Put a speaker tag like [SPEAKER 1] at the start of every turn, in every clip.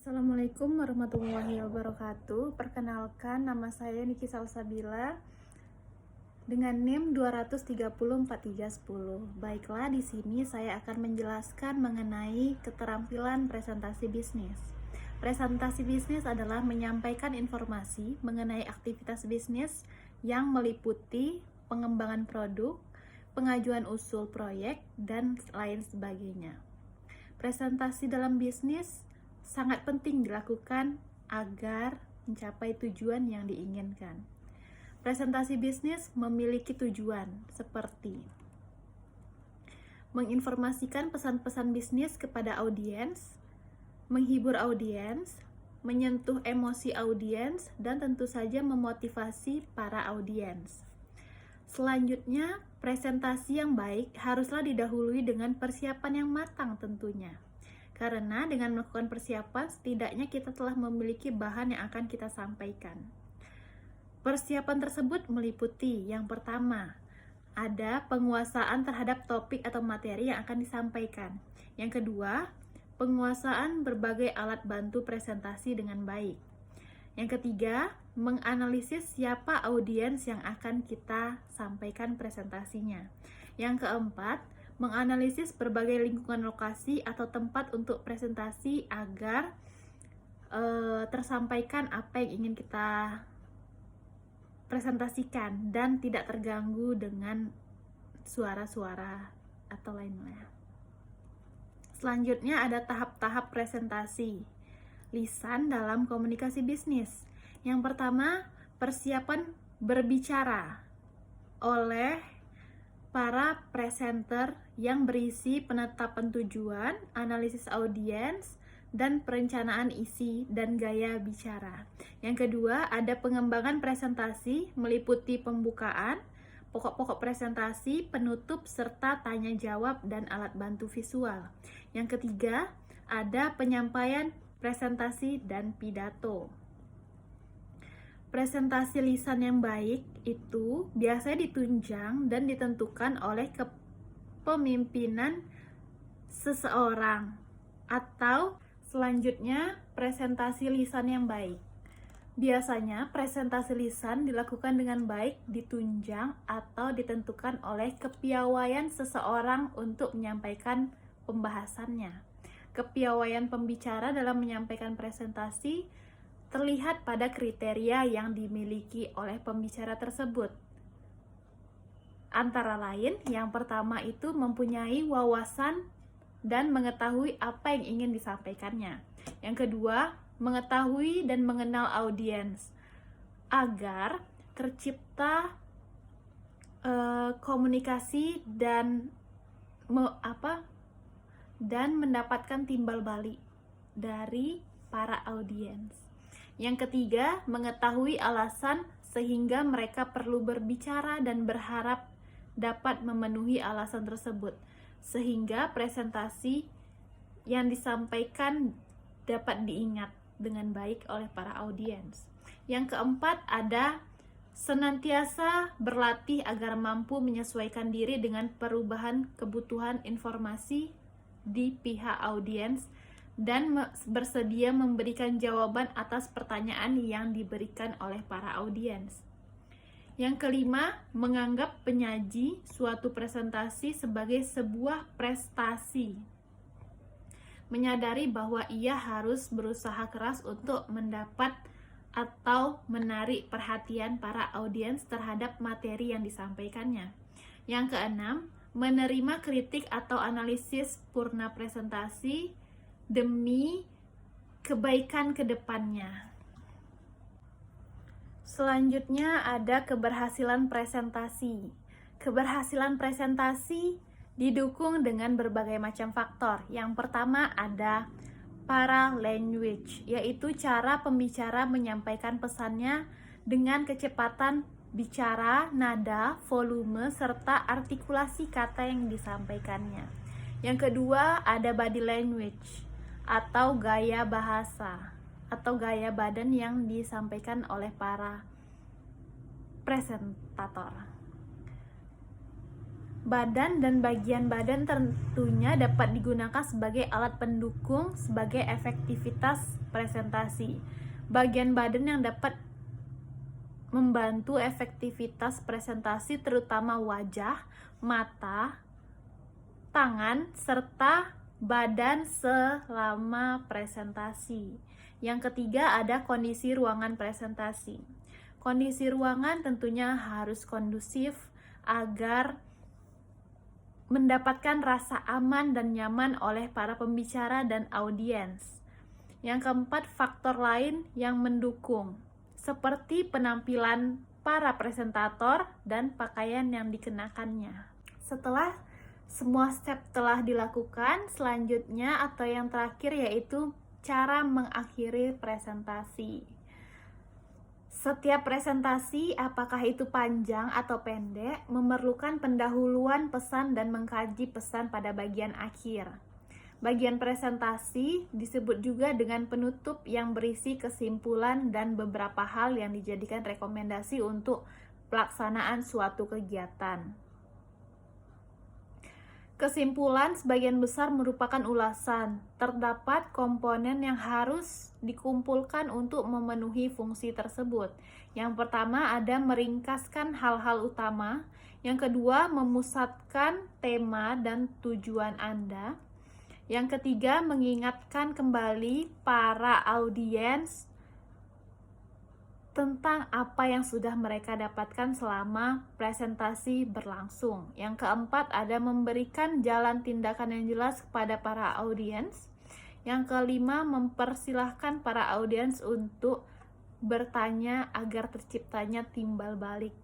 [SPEAKER 1] Assalamualaikum warahmatullahi wabarakatuh. Perkenalkan, nama saya Niki Salsabila dengan NIM 2304310. Baiklah, di sini saya akan menjelaskan mengenai keterampilan presentasi bisnis. Presentasi bisnis adalah menyampaikan informasi mengenai aktivitas bisnis yang meliputi pengembangan produk, pengajuan usul proyek, dan lain sebagainya. Presentasi dalam bisnis sangat penting dilakukan agar mencapai tujuan yang diinginkan. Presentasi bisnis memiliki tujuan seperti menginformasikan pesan-pesan bisnis kepada audiens, menghibur audiens, menyentuh emosi audiens, dan tentu saja memotivasi para audiens. Selanjutnya, presentasi yang baik haruslah didahului dengan persiapan yang matang tentunya. Karena dengan melakukan persiapan, setidaknya kita telah memiliki bahan yang akan kita sampaikan. Persiapan tersebut meliputi yang pertama, ada penguasaan terhadap topik atau materi yang akan disampaikan. Yang kedua, penguasaan berbagai alat bantu presentasi dengan baik. Yang ketiga, menganalisis siapa audiens yang akan kita sampaikan presentasinya. Yang keempat, menganalisis berbagai lingkungan lokasi atau tempat untuk presentasi agar tersampaikan apa yang ingin kita presentasikan dan tidak terganggu dengan suara-suara atau lainnya. Selanjutnya ada tahap-tahap presentasi lisan dalam komunikasi bisnis. Yang pertama, persiapan berbicara oleh para presenter yang berisi penetapan tujuan, analisis audiens, dan perencanaan isi dan gaya bicara. Yang kedua, ada pengembangan presentasi meliputi pembukaan, pokok-pokok presentasi, penutup, serta tanya jawab dan alat bantu visual. Yang ketiga, ada penyampaian presentasi dan pidato. Presentasi lisan yang baik itu biasanya ditunjang dan ditentukan oleh kepemimpinan seseorang. Atau selanjutnya, presentasi lisan yang baik. Biasanya presentasi lisan dilakukan dengan baik ditunjang atau ditentukan oleh kepiawaian seseorang untuk menyampaikan pembahasannya. Kepiawaian pembicara dalam menyampaikan presentasi terlihat pada kriteria yang dimiliki oleh pembicara tersebut. Antara lain, yang pertama itu mempunyai wawasan dan mengetahui apa yang ingin disampaikannya. Yang kedua, mengetahui dan mengenal audiens agar tercipta komunikasi dan mendapatkan timbal balik dari para audiens. Yang ketiga, mengetahui alasan sehingga mereka perlu berbicara dan berharap dapat memenuhi alasan tersebut, sehingga presentasi yang disampaikan dapat diingat dengan baik oleh para audiens. Yang keempat, ada senantiasa berlatih agar mampu menyesuaikan diri dengan perubahan kebutuhan informasi di pihak audiens dan bersedia memberikan jawaban atas pertanyaan yang diberikan oleh para audiens. Yang kelima, menganggap penyaji suatu presentasi sebagai sebuah prestasi. Menyadari bahwa ia harus berusaha keras untuk mendapat atau menarik perhatian para audiens terhadap materi yang disampaikannya. Yang keenam, menerima kritik atau analisis purna presentasi demi kebaikan ke depannya. Selanjutnya ada keberhasilan presentasi. Keberhasilan presentasi didukung dengan berbagai macam faktor. Yang pertama ada paralanguage, yaitu cara pembicara menyampaikan pesannya dengan kecepatan bicara, nada, volume, serta artikulasi kata yang disampaikannya. Yang kedua ada body language atau gaya bahasa atau gaya badan yang disampaikan oleh para presentator. Badan dan bagian badan tentunya dapat digunakan sebagai alat pendukung sebagai efektivitas presentasi. Bagian badan yang dapat membantu efektivitas presentasi terutama wajah, mata, tangan, serta badan selama presentasi. Yang ketiga ada kondisi ruangan presentasi. Kondisi ruangan tentunya harus kondusif agar mendapatkan rasa aman dan nyaman oleh para pembicara dan audiens. Yang keempat, faktor lain yang mendukung, seperti penampilan para presentator dan pakaian yang dikenakannya. Setelah semua step telah dilakukan, selanjutnya atau yang terakhir yaitu cara mengakhiri presentasi. Setiap presentasi, apakah itu panjang atau pendek, memerlukan pendahuluan pesan dan mengkaji pesan pada bagian akhir. Bagian presentasi disebut juga dengan penutup yang berisi kesimpulan dan beberapa hal yang dijadikan rekomendasi untuk pelaksanaan suatu kegiatan. Kesimpulan sebagian besar merupakan ulasan. Terdapat komponen yang harus dikumpulkan untuk memenuhi fungsi tersebut. Yang pertama ada meringkaskan hal-hal utama. Yang kedua memusatkan tema dan tujuan Anda. Yang ketiga mengingatkan kembali para audiens tentang apa yang sudah mereka dapatkan selama presentasi berlangsung. Yang keempat ada memberikan jalan tindakan yang jelas kepada para audiens. Yang kelima mempersilahkan para audiens untuk bertanya agar terciptanya timbal balik.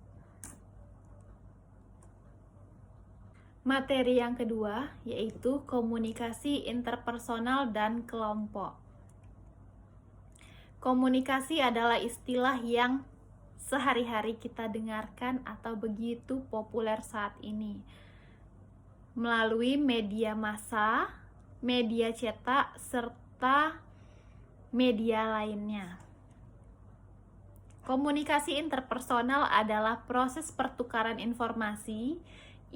[SPEAKER 1] Materi yang kedua yaitu komunikasi interpersonal dan kelompok. Komunikasi adalah istilah yang sehari-hari kita dengarkan atau begitu populer saat ini. Melalui media massa, media cetak, serta media lainnya. Komunikasi interpersonal adalah proses pertukaran informasi,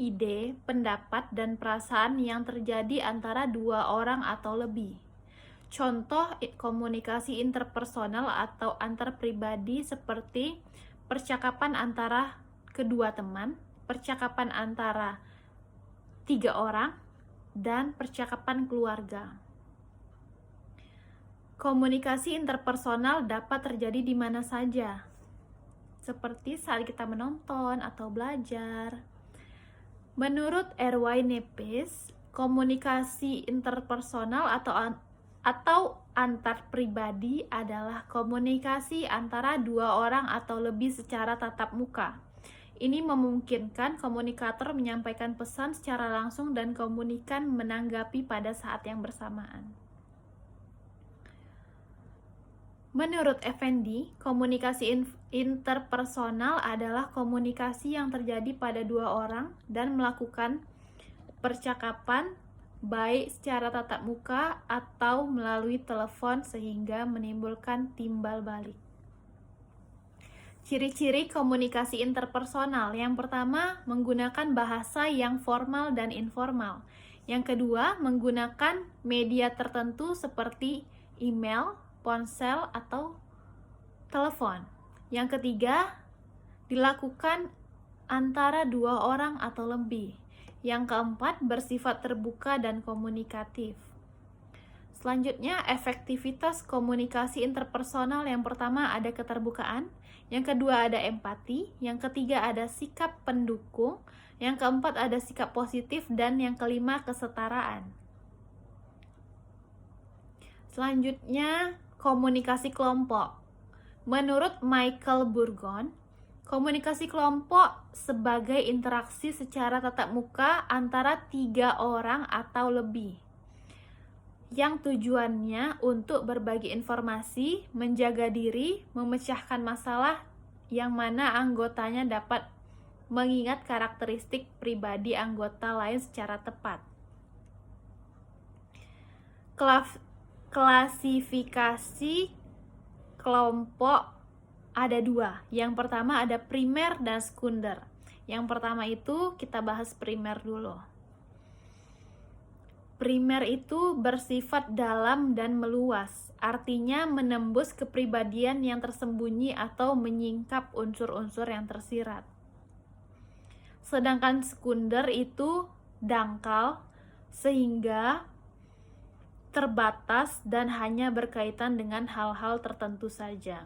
[SPEAKER 1] ide, pendapat, dan perasaan yang terjadi antara dua orang atau lebih. Contoh komunikasi interpersonal atau antar pribadi seperti percakapan antara kedua teman, percakapan antara 3 orang, dan percakapan keluarga. Komunikasi interpersonal dapat terjadi di mana saja, seperti saat kita menonton atau belajar. Menurut R.Y. Nepes, komunikasi interpersonal atau antar pribadi adalah komunikasi antara dua orang atau lebih secara tatap muka. Ini memungkinkan komunikator menyampaikan pesan secara langsung dan komunikan menanggapi pada saat yang bersamaan. Menurut Effendi, komunikasi interpersonal adalah komunikasi yang terjadi pada dua orang dan melakukan percakapan baik secara tatap muka atau melalui telepon sehingga menimbulkan timbal balik. Ciri-ciri komunikasi interpersonal. Yang pertama, menggunakan bahasa yang formal dan informal. Yang kedua, menggunakan media tertentu seperti email, ponsel, atau telepon. Yang ketiga, dilakukan antara dua orang atau lebih. Yang keempat, bersifat terbuka dan komunikatif. Selanjutnya, efektivitas komunikasi interpersonal. Yang pertama ada keterbukaan, yang kedua ada empati, yang ketiga ada sikap pendukung, yang keempat ada sikap positif, dan yang kelima kesetaraan. Selanjutnya, komunikasi kelompok. Menurut Michael Burgon, komunikasi kelompok sebagai interaksi secara tatap muka antara 3 orang atau lebih, yang tujuannya untuk berbagi informasi, menjaga diri, memecahkan masalah yang mana anggotanya dapat mengingat karakteristik pribadi anggota lain secara tepat. Klasifikasi kelompok ada 2. Yang pertama ada primer dan sekunder. Yang pertama itu kita bahas primer dulu. Primer itu bersifat dalam dan meluas, artinya menembus kepribadian yang tersembunyi atau menyingkap unsur-unsur yang tersirat. Sedangkan sekunder itu dangkal, sehingga terbatas dan hanya berkaitan dengan hal-hal tertentu saja.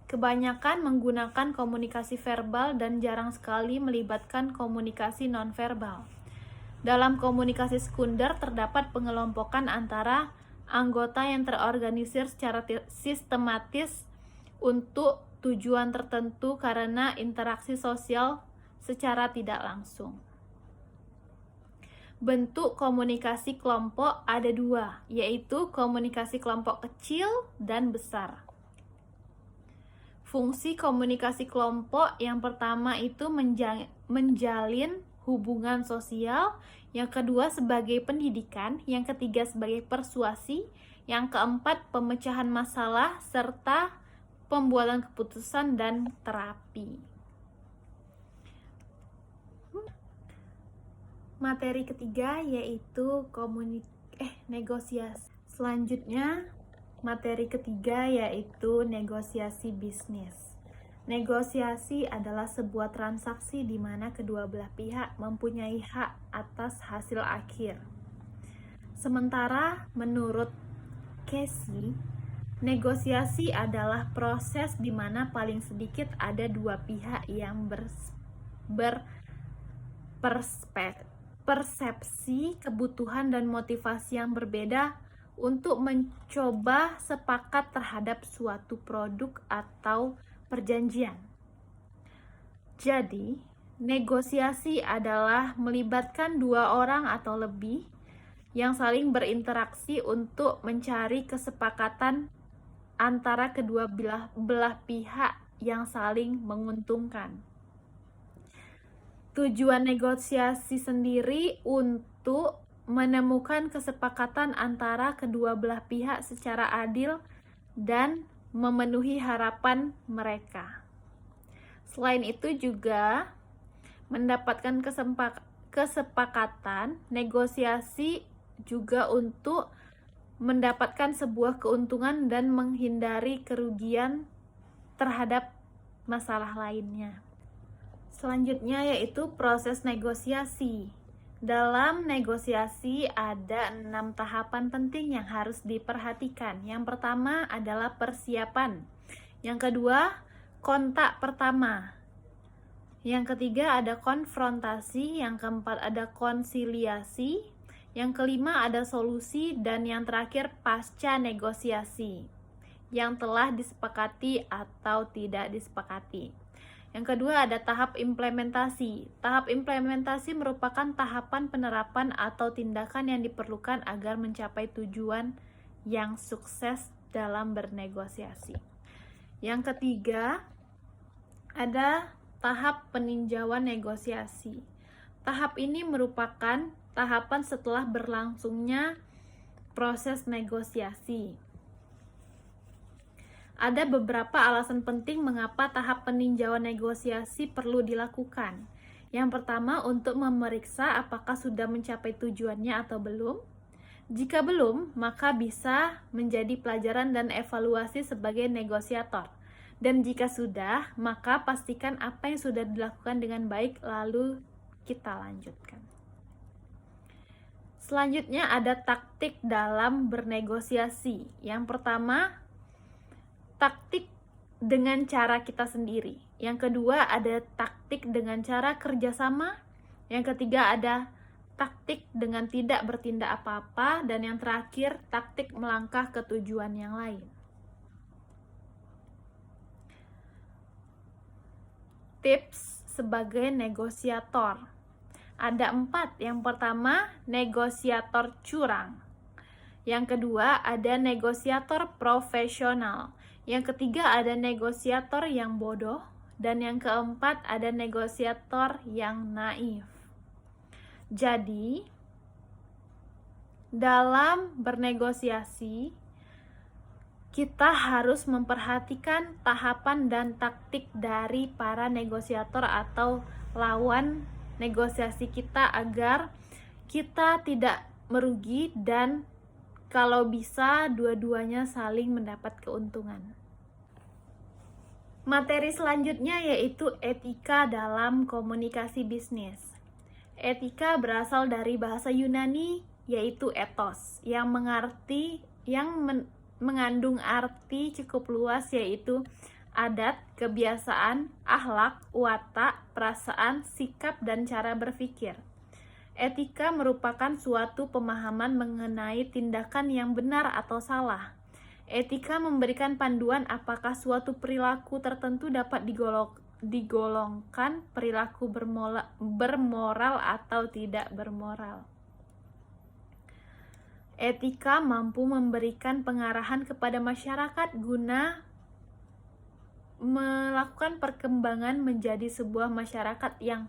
[SPEAKER 1] Kebanyakan menggunakan komunikasi verbal dan jarang sekali melibatkan komunikasi nonverbal. Dalam komunikasi sekunder terdapat pengelompokan antara anggota yang terorganisir secara sistematis untuk tujuan tertentu karena interaksi sosial secara tidak langsung. Bentuk komunikasi kelompok ada dua, yaitu komunikasi kelompok kecil dan besar. Fungsi komunikasi kelompok yang pertama itu menjalin hubungan sosial, yang kedua sebagai pendidikan, yang ketiga sebagai persuasi, yang keempat pemecahan masalah, serta pembuatan keputusan dan terapi. Materi ketiga yaitu negosiasi. Selanjutnya, materi ketiga yaitu negosiasi bisnis. Negosiasi adalah sebuah transaksi di mana kedua belah pihak mempunyai hak atas hasil akhir. Sementara menurut Casey, negosiasi adalah proses di mana paling sedikit ada dua pihak yang berpersepsi, kebutuhan dan motivasi yang berbeda untuk mencoba sepakat terhadap suatu produk atau perjanjian. Jadi, negosiasi adalah melibatkan dua orang atau lebih yang saling berinteraksi untuk mencari kesepakatan antara kedua belah pihak yang saling menguntungkan. Tujuan negosiasi sendiri untuk menemukan kesepakatan antara kedua belah pihak secara adil dan memenuhi harapan mereka. Selain itu juga mendapatkan kesepakatan, negosiasi juga untuk mendapatkan sebuah keuntungan dan menghindari kerugian terhadap masalah lainnya. Selanjutnya yaitu proses negosiasi. Dalam negosiasi ada 6 tahapan penting yang harus diperhatikan. Yang pertama adalah persiapan. Yang kedua, kontak pertama. Yang ketiga ada konfrontasi. Yang keempat ada konsiliasi. Yang kelima ada solusi. Dan yang terakhir pasca negosiasi, yang telah disepakati atau tidak disepakati. Yang kedua ada tahap implementasi. Tahap implementasi merupakan tahapan penerapan atau tindakan yang diperlukan agar mencapai tujuan yang sukses dalam bernegosiasi. Yang ketiga ada tahap peninjauan negosiasi. Tahap ini merupakan tahapan setelah berlangsungnya proses negosiasi. Ada beberapa alasan penting mengapa tahap peninjauan negosiasi perlu dilakukan. Yang pertama, untuk memeriksa apakah sudah mencapai tujuannya atau belum. Jika belum, maka bisa menjadi pelajaran dan evaluasi sebagai negosiator. Dan jika sudah, maka pastikan apa yang sudah dilakukan dengan baik, lalu kita lanjutkan. Selanjutnya ada taktik dalam bernegosiasi. Yang pertama, taktik dengan cara kita sendiri. Yang kedua ada taktik dengan cara kerjasama. Yang ketiga ada taktik dengan tidak bertindak apa-apa. Dan yang terakhir taktik melangkah ke tujuan yang lain. Tips sebagai negosiator ada 4. Yang pertama, negosiator curang. Yang kedua ada negosiator profesional. Yang ketiga ada negosiator yang bodoh. Dan yang keempat ada negosiator yang naif. Jadi, dalam bernegosiasi, kita harus memperhatikan tahapan dan taktik dari para negosiator atau lawan negosiasi kita agar kita tidak merugi dan kalau bisa dua-duanya saling mendapat keuntungan. Materi selanjutnya yaitu etika dalam komunikasi bisnis. Etika berasal dari bahasa Yunani yaitu ethos yang mengandung arti cukup luas yaitu adat, kebiasaan, akhlak, watak, perasaan, sikap, dan cara berpikir. Etika merupakan suatu pemahaman mengenai tindakan yang benar atau salah. Etika memberikan panduan apakah suatu perilaku tertentu dapat digolongkan perilaku bermoral atau tidak bermoral. Etika mampu memberikan pengarahan kepada masyarakat guna melakukan perkembangan menjadi sebuah masyarakat yang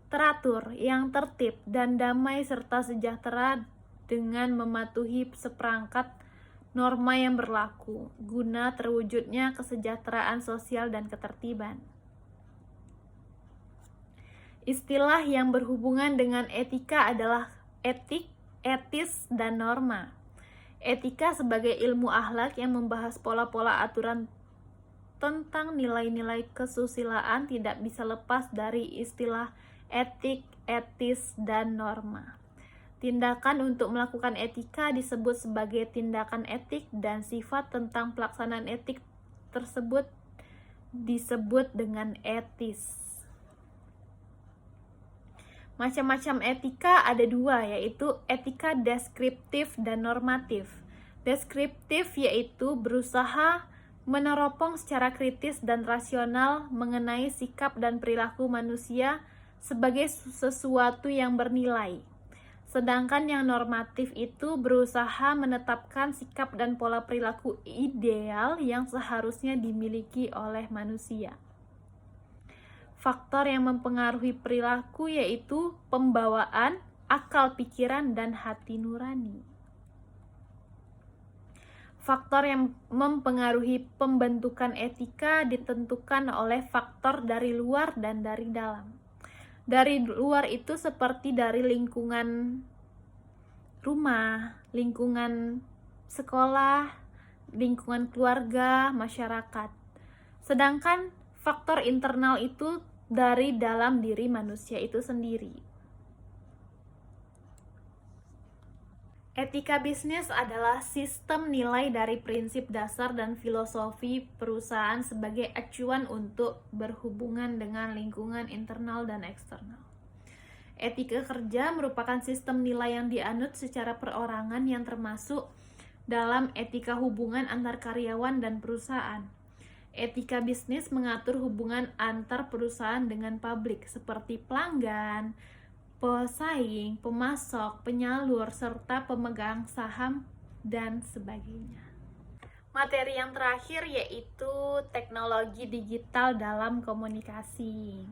[SPEAKER 1] teratur, yang tertib, dan damai serta sejahtera dengan mematuhi seperangkat norma yang berlaku, guna terwujudnya kesejahteraan sosial dan ketertiban. Istilah yang berhubungan dengan etika adalah etik, etis, dan norma. Etika sebagai ilmu akhlak yang membahas pola-pola aturan tentang nilai-nilai kesusilaan tidak bisa lepas dari istilah etik, etis, dan norma. Tindakan untuk melakukan etika disebut sebagai tindakan etik dan sifat tentang pelaksanaan etik tersebut disebut dengan etis. Macam-macam etika ada dua, yaitu etika deskriptif dan normatif. Deskriptif yaitu berusaha meneropong secara kritis dan rasional mengenai sikap dan perilaku manusia sebagai sesuatu yang bernilai. Sedangkan yang normatif itu berusaha menetapkan sikap dan pola perilaku ideal yang seharusnya dimiliki oleh manusia. Faktor yang mempengaruhi perilaku yaitu pembawaan, akal pikiran, dan hati nurani. Faktor yang mempengaruhi pembentukan etika ditentukan oleh faktor dari luar dan dari dalam. Dari luar itu seperti dari lingkungan rumah, lingkungan sekolah, lingkungan keluarga, masyarakat. Sedangkan faktor internal itu dari dalam diri manusia itu sendiri. Etika bisnis adalah sistem nilai dari prinsip dasar dan filosofi perusahaan sebagai acuan untuk berhubungan dengan lingkungan internal dan eksternal. Etika kerja merupakan sistem nilai yang dianut secara perorangan yang termasuk dalam etika hubungan antar karyawan dan perusahaan. Etika bisnis mengatur hubungan antar perusahaan dengan publik seperti pelanggan, pesaing, pemasok, penyalur, serta pemegang saham, dan sebagainya. Materi yang terakhir yaitu teknologi digital dalam komunikasi.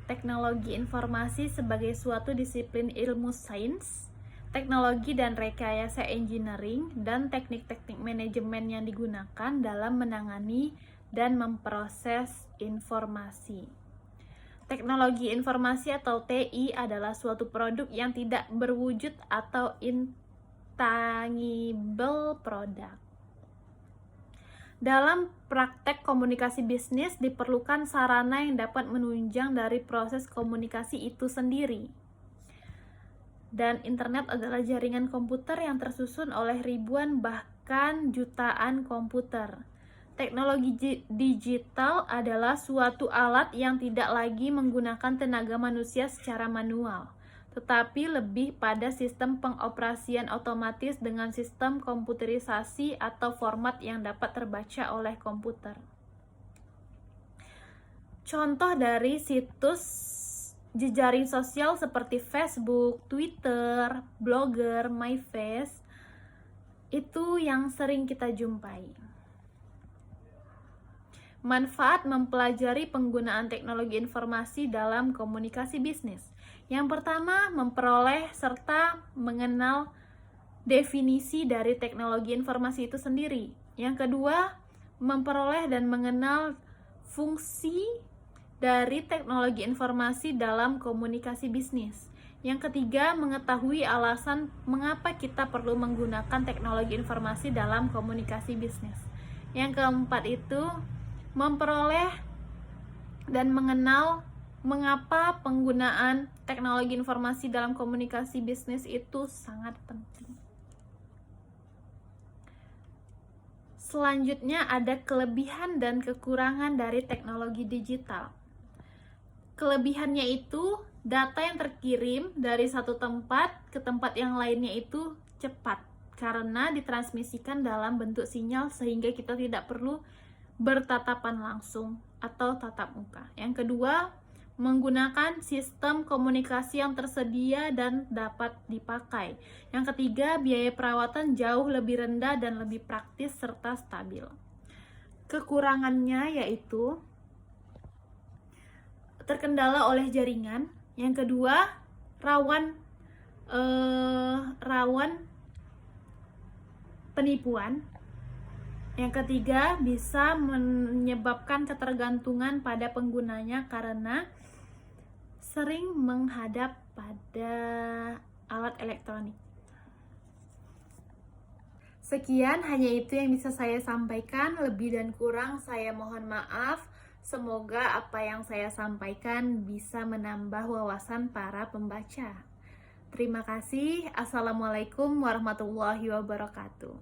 [SPEAKER 1] Teknologi informasi sebagai suatu disiplin ilmu sains, teknologi dan rekayasa engineering, dan teknik-teknik manajemen yang digunakan dalam menangani dan memproses informasi. Teknologi informasi atau TI adalah suatu produk yang tidak berwujud atau intangible product. Dalam praktek komunikasi bisnis diperlukan sarana yang dapat menunjang dari proses komunikasi itu sendiri. Dan internet adalah jaringan komputer yang tersusun oleh ribuan bahkan jutaan komputer. Teknologi digital adalah suatu alat yang tidak lagi menggunakan tenaga manusia secara manual, tetapi lebih pada sistem pengoperasian otomatis dengan sistem komputerisasi atau format yang dapat terbaca oleh komputer. Contoh dari situs jejaring sosial seperti Facebook, Twitter, Blogger, MySpace itu yang sering kita jumpai. Manfaat mempelajari penggunaan teknologi informasi dalam komunikasi bisnis. Yang pertama, memperoleh serta mengenal definisi dari teknologi informasi itu sendiri. Yang kedua, memperoleh dan mengenal fungsi dari teknologi informasi dalam komunikasi bisnis. Yang ketiga, mengetahui alasan mengapa kita perlu menggunakan teknologi informasi dalam komunikasi bisnis. Yang keempat itu, memperoleh dan mengenal mengapa penggunaan teknologi informasi dalam komunikasi bisnis itu sangat penting. Selanjutnya ada kelebihan dan kekurangan dari teknologi digital. Kelebihannya itu, data yang terkirim dari satu tempat ke tempat yang lainnya itu cepat karena ditransmisikan dalam bentuk sinyal sehingga kita tidak perlu bertatapan langsung atau tatap muka. Yang kedua, menggunakan sistem komunikasi yang tersedia dan dapat dipakai. Yang ketiga, biaya perawatan jauh lebih rendah dan lebih praktis serta stabil. Kekurangannya yaitu terkendala oleh jaringan. Yang kedua, rawan penipuan. Yang ketiga, bisa menyebabkan ketergantungan pada penggunanya karena sering menghadap pada alat elektronik. Sekian, hanya itu yang bisa saya sampaikan. Lebih dan kurang saya mohon maaf. Semoga apa yang saya sampaikan bisa menambah wawasan para pembaca. Terima kasih. Assalamualaikum warahmatullahi wabarakatuh.